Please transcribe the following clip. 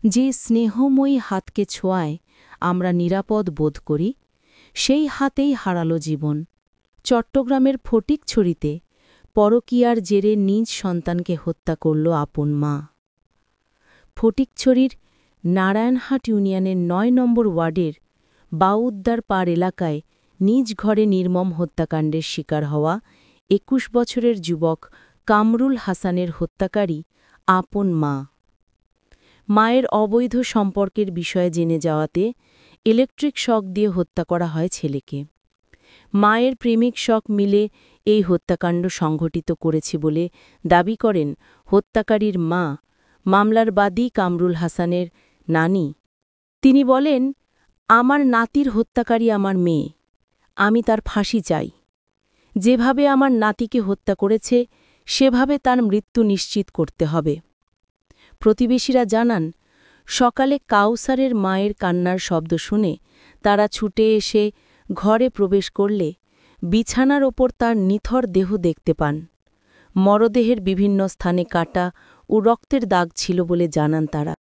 যে স্নেহময়ী হাতকে ছোঁয়ায় আমরা নিরাপদ বোধ করি, সেই হাতেই হারালো জীবন। চট্টগ্রামের ফটিকছড়িতে পরকীয়ার জেরে নিজ সন্তানকে হত্যা করল আপন মা। ফটিকছড়ির নারায়ণহাট ইউনিয়নের ৯ নম্বর ওয়ার্ডের বাউদ্দার পাড় এলাকায় নিজ ঘরে নির্মম হত্যাকাণ্ডের শিকার হওয়া ২১ বছরের যুবক কামরুল হাসানের হত্যাকারী আপন মা। মায়ের অবৈধ সম্পর্কের বিষয়ে জেনে যাওয়াতে ইলেকট্রিক শক দিয়ে হত্যা করা হয় ছেলেকে। মায়ের প্রেমিক শক মিলে এই হত্যাকাণ্ড সংঘটিত করেছে বলে দাবি করেন হত্যাকারীর মা, মামলার বাদী কামরুল হাসানের নানি। তিনি বলেন, আমার নাতির হত্যাকারী আমার মেয়ে, আমি তার ফাঁসি চাই। যেভাবে আমার নাতিকে হত্যা করেছে সেভাবে তার মৃত্যু নিশ্চিত করতে হবে। প্রতিবেশীরা জানান, সকালে কাউসারের মায়ের কান্নার শব্দ শুনে তারা ছুটে এসে ঘরে প্রবেশ করলে বিছানার ওপর তার নিথর দেহ দেখতে পান। মরদেহের বিভিন্ন স্থানে কাটা ও রক্তের দাগ ছিল বলে জানান তারা।